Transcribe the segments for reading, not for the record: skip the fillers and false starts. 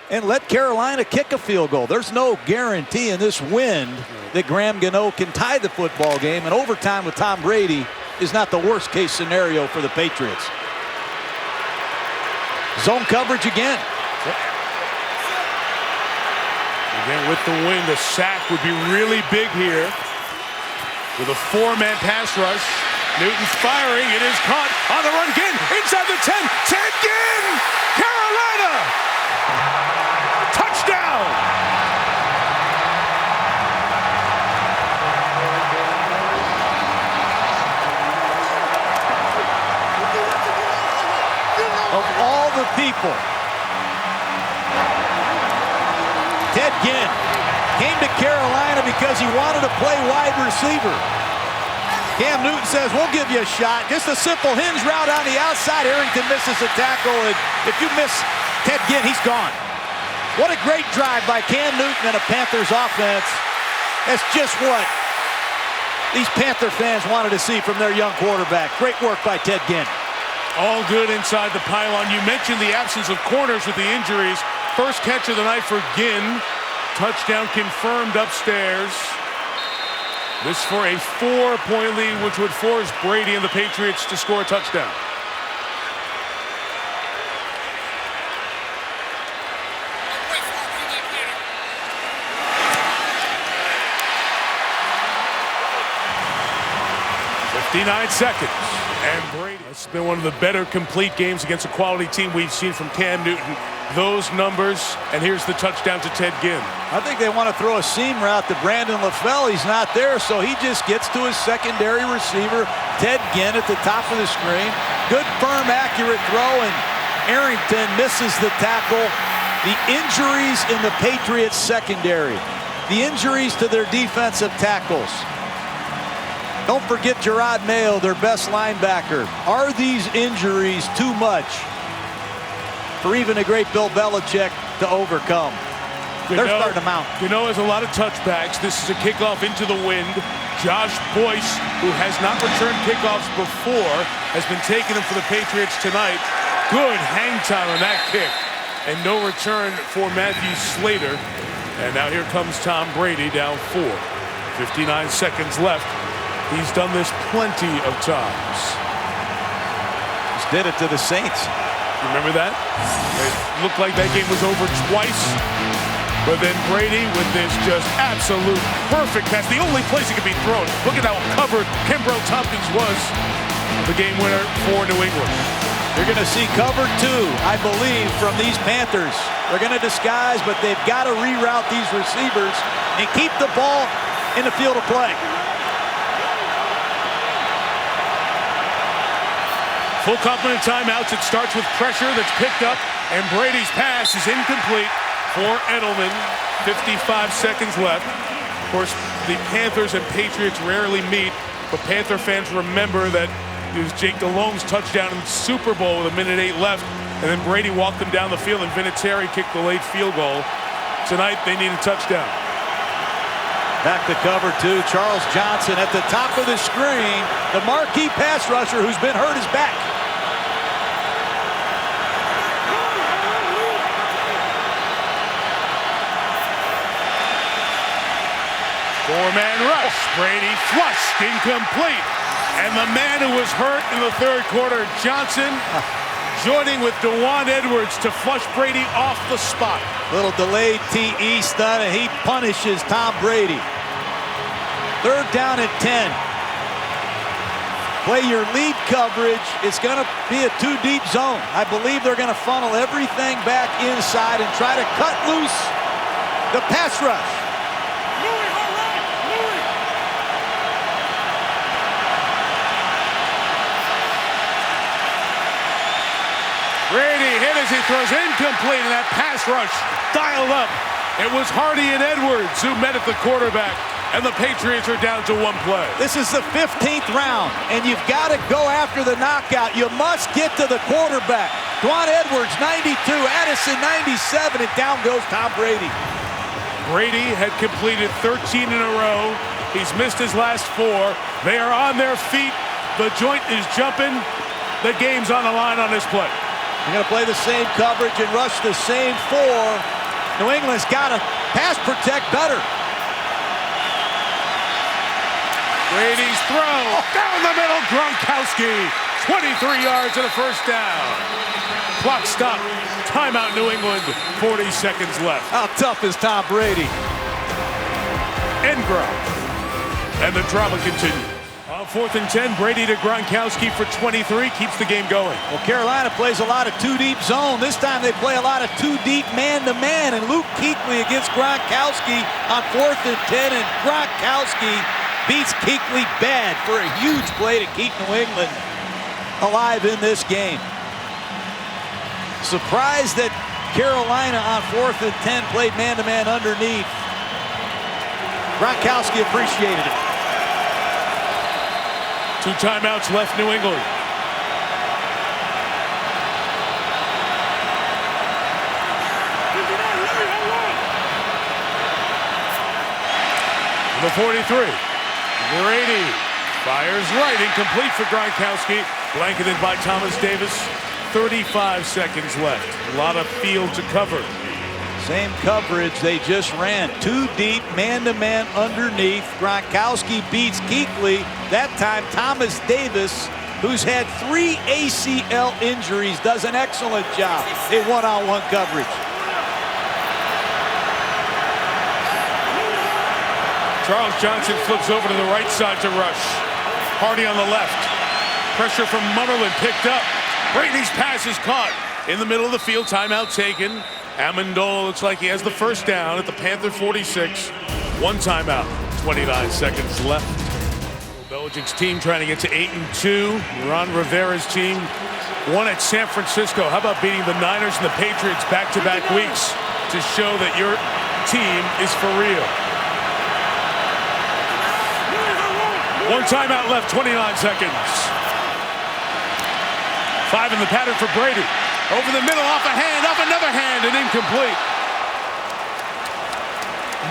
and let Carolina kick a field goal. There's no guarantee in this wind that Graham Gano can tie the football game, and overtime with Tom Brady is not the worst case scenario for the Patriots. Zone coverage again. Again, with the wind, a sack would be really big here. With a four-man pass rush. Newton firing. It is caught on the run. Ginn inside the 10. Ted Ginn! Carolina! Touchdown! Of all the people, Ted Ginn came to Carolina because he wanted to play wide receiver. Cam Newton says, we'll give you a shot. Just a simple hinge route on the outside. Arrington misses a tackle, and if you miss Ted Ginn, he's gone. What a great drive by Cam Newton and a Panthers offense. That's just what these Panther fans wanted to see from their young quarterback. Great work by Ted Ginn. All good inside the pylon. You mentioned the absence of corners with the injuries. First catch of the night for Ginn. Touchdown confirmed upstairs. This for a 4-point lead, which would force Brady and the Patriots to score a touchdown. "59 seconds. And Brady. It's been one of the better complete games against a quality team we've seen from Cam Newton. Those numbers, and here's the touchdown to Ted Ginn. I think they want to throw a seam route to Brandon LaFell. He's not there, so he just gets to his secondary receiver, Ted Ginn, at the top of the screen. Good, firm, accurate throw, and Arrington misses the tackle. The injuries in the Patriots secondary, the injuries to their defensive tackles. Don't forget Gerard Mayo, their best linebacker. Are these injuries too much for even a great Bill Belichick to overcome? They're starting to mount. Gano has a lot of touchbacks. This is a kickoff into the wind. Josh Boyce, who has not returned kickoffs before, has been taking them for the Patriots tonight. Good hang time on that kick. And no return for Matthew Slater. And now here comes Tom Brady down 4. 59 seconds left. He's done this plenty of times. Just did it to the Saints. Remember that? It looked like that game was over twice. But then Brady with this just absolute perfect pass. The only place it could be thrown. Look at how covered Kimbrough Tompkins was. The game winner for New England. You're going to see cover 2, I believe, from these Panthers. They're going to disguise, but they've got to reroute these receivers and keep the ball in the field of play. Full complement of timeouts. It starts with pressure that's picked up, and Brady's pass is incomplete for Edelman. 55 seconds left. Of course, the Panthers and Patriots rarely meet, but Panther fans remember that it was Jake Delhomme's touchdown in the Super Bowl with 1:08 left, and then Brady walked them down the field, and Vinatieri kicked the late field goal. Tonight, they need a touchdown. Back to cover 2. Charles Johnson at the top of the screen. The marquee pass rusher who's been hurt is back. Four-man rush. Brady flushed, incomplete. And the man who was hurt in the third quarter, Johnson, joining with Dewan Edwards to flush Brady off the spot. Little delayed TE stunt, and he punishes Tom Brady. Third down at 10. Play your lead coverage. It's going to be a 2-deep zone. I believe they're going to funnel everything back inside and try to cut loose the pass rush. Brady hit as he throws incomplete, and that pass rush dialed up. It was Hardy and Edwards who met at the quarterback, and the Patriots are down to 1 play. This is the 15th round, and you've got to go after the knockout. You must get to the quarterback. Dewan Edwards, 92. Addison, 97. And down goes Tom Brady. Brady had completed 13 in a row. He's missed his last 4. They are on their feet. The joint is jumping. The game's on the line on this play. They're going to play the same coverage and rush the same four. New England's got to pass protect better. Brady's throw down the middle. Gronkowski, 23 yards and a first down. Clock stop. Timeout, New England. 40 seconds left. How tough is Tom Brady? And Gronk. And the drama continues. On 4th and 10, Brady to Gronkowski for 23. Keeps the game going. Well, Carolina plays a lot of two-deep zone. This time they play a lot of two-deep man-to-man. And Luke Kuechly against Gronkowski on 4th and 10. And Gronkowski beats Kuechly bad for a huge play to keep New England alive in this game. Surprised that Carolina on 4th and 10 played man-to-man underneath. Gronkowski appreciated it. 2 timeouts left, New England. The 43. Brady fires right, incomplete for Gronkowski. Blanketed by Thomas Davis. 35 seconds left. A lot of field to cover. Same coverage they just ran. 2 deep, man-to-man underneath. Gronkowski beats Kuechly. That time, Thomas Davis, who's had 3 ACL injuries, does an excellent job in one-on-one coverage. Charles Johnson flips over to the right side to rush. Hardy on the left. Pressure from Munnerlyn picked up. Brady's pass is caught in the middle of the field. Timeout taken. Amendola looks like he has the first down at the Panther 46. 1 timeout. 29 seconds left. Belichick's team trying to get to 8-2. Ron Rivera's team won at San Francisco. How about beating the Niners and the Patriots back-to-back weeks to show that your team is for real? 1 timeout left, 29 seconds. 5 in the pattern for Brady. Over the middle, off a hand, off another hand, and incomplete.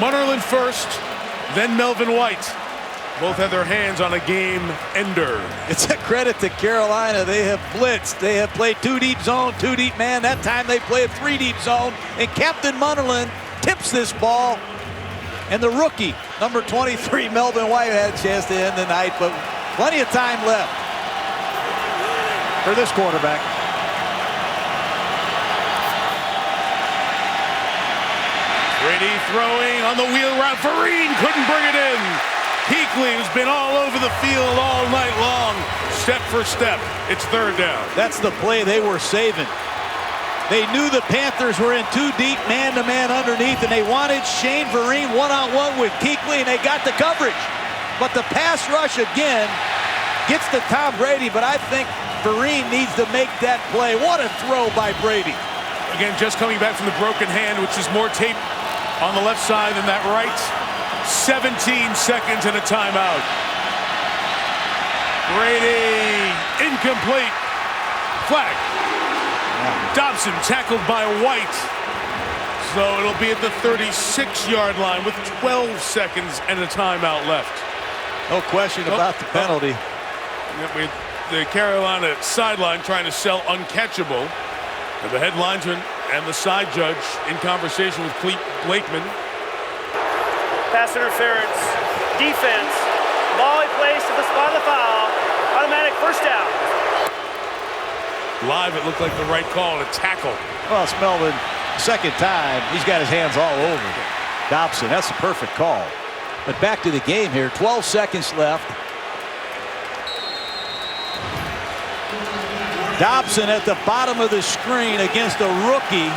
Munnerlyn first, then Melvin White. Both had their hands on a game ender. It's a credit to Carolina. They have blitzed. They have played 2 deep zone, 2 deep man. That time they played 3 deep zone. And Captain Munnerlyn tips this ball. And the rookie, number 23, Melvin White, had a chance to end the night, but plenty of time left for this quarterback. Brady throwing on the wheel route. Vereen couldn't bring it in. Kuechly has been all over the field all night long, step for step. It's 3rd down. That's the play they were saving. They knew the Panthers were in 2 deep man-to-man underneath, and they wanted Shane Vereen one-on-one with Kuechly, and they got the coverage. But the pass rush again gets to Tom Brady, but I think Vereen needs to make that play. What a throw by Brady. Again, just coming back from the broken hand, which is more tape on the left side than that right. 17 seconds and a timeout. Brady, incomplete. Flag. Dobson tackled by White. So it'll be at the 36-yard line with 12 seconds and a timeout left. No question about the penalty. The Carolina sideline trying to sell uncatchable. And the head linesman and the side judge in conversation with Clete Blakeman. Pass interference, defense, ball he placed to the spot of the foul, automatic first down. Live, it looked like the right call, a tackle. Well, it's Melvin, second time. He's got his hands all over Dobson. That's a perfect call. But back to the game here, 12 seconds left. Dobson at the bottom of the screen against a rookie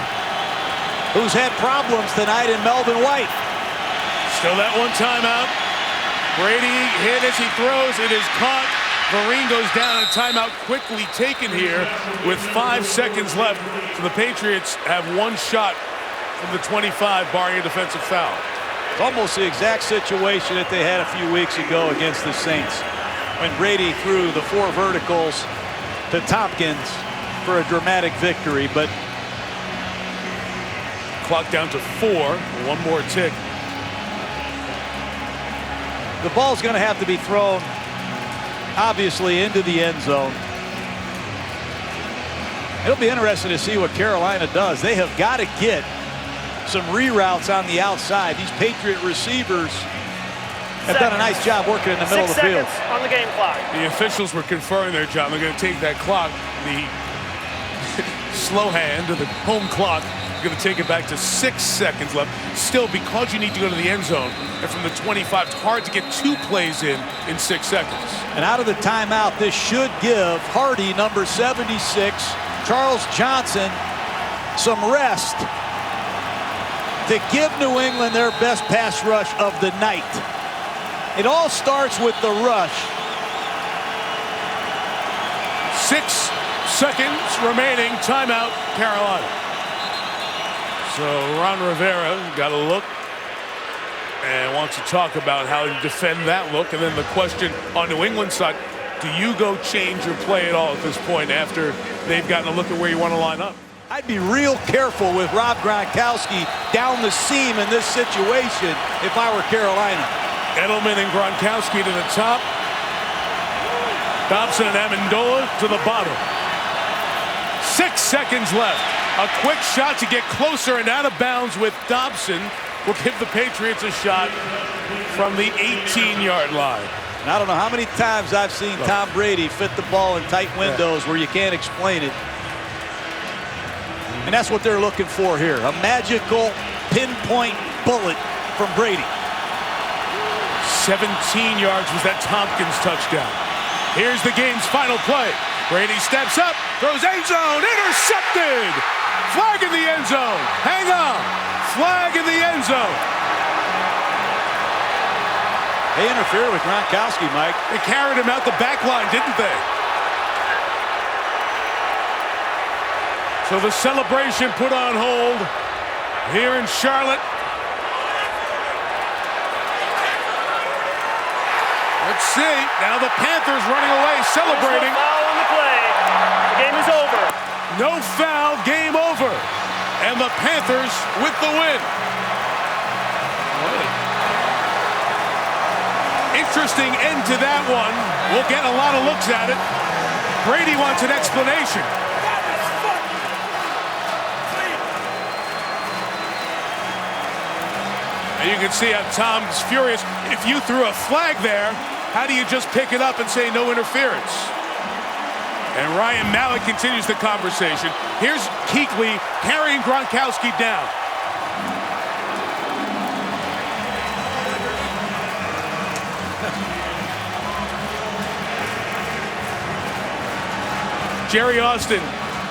who's had problems tonight in Melvin White. Still that 1 timeout. Brady hit as he throws. It is caught. Vereen goes down, and timeout quickly taken here with 5 seconds left. So the Patriots have 1 shot from the 25, barring a defensive foul. It's almost the exact situation that they had a few weeks ago against the Saints when Brady threw the 4 verticals to Tompkins for a dramatic victory, but clock down to 4. 1 more tick. The ball's going to have to be thrown, obviously, into the end zone. It'll be interesting to see what Carolina does. They have got to get some reroutes on the outside. These Patriot receivers have done a nice job working in the middle of the field. 6 seconds on the game clock. The officials were conferring their job. They're going to take that clock, the slow hand of the home clock, going to take it back to 6 seconds left. Still, because you need to go to the end zone, and from the 25, it's hard to get 2 plays in 6 seconds. And out of the timeout, this should give Hardy, number 76, Charles Johnson, some rest to give New England their best pass rush of the night. It all starts with the rush. 6 seconds remaining. Timeout, Carolina. So Ron Rivera got a look and wants to talk about how to defend that look. And then the question on New England's side, do you go change your play at all at this point after they've gotten a look at where you want to line up? I'd be real careful with Rob Gronkowski down the seam in this situation if I were Carolina. Edelman and Gronkowski to the top. Dobson and Amendola to the bottom. 6 seconds left. A quick shot to get closer and out of bounds with Dobson will give the Patriots a shot from the 18-yard line. And I don't know how many times I've seen Tom Brady fit the ball in tight windows where you can't explain it. And that's what they're looking for here. A magical pinpoint bullet from Brady. 17 yards was that Tompkins touchdown. Here's the game's final play. Brady steps up, throws end zone, intercepted. Flag in the end zone. Hang on. Flag in the end zone. They interfered with Gronkowski, Mike. They carried him out the back line, didn't they? So the celebration put on hold here in Charlotte. Let's see. Now the Panthers running away, celebrating. No foul on the play. The game is over. No foul, game over. And the Panthers with the win. Interesting end to that one. We'll get a lot of looks at it. Brady wants an explanation. And you can see how Tom's furious. If you threw a flag there, how do you just pick it up and say no interference? And Ryan Mallett continues the conversation. Here's Kuechly carrying Gronkowski down. Jerry Austin,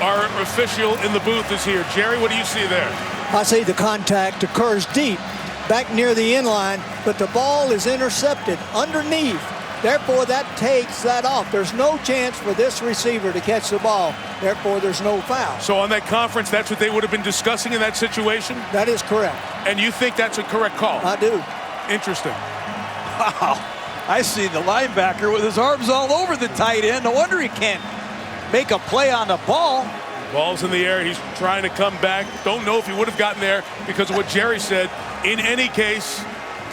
our official in the booth, is here. Jerry, what do you see there? I see the contact occurs deep, back near the end line, but the ball is intercepted underneath. Therefore, that takes that off. There's no chance for this receiver to catch the ball. Therefore, there's no foul. So on that conference, that's what they would have been discussing in that situation? That is correct. And you think that's a correct call? I do. Interesting. Wow. I see the linebacker with his arms all over the tight end. No wonder he can't make a play on the ball. Ball's in the air. He's trying to come back. Don't know if he would have gotten there because of what Jerry said. In any case,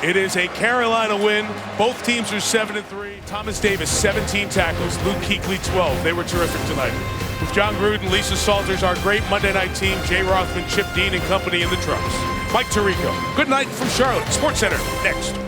it is a Carolina win. Both teams are 7-3. Thomas Davis, 17 tackles. Luke Kuechly, 12. They were terrific tonight. With John Gruden, Lisa Salters, our great Monday night team, Jay Rothman, Chip Dean and company in the trucks. Mike Tirico. Good night from Charlotte. Sports Center next.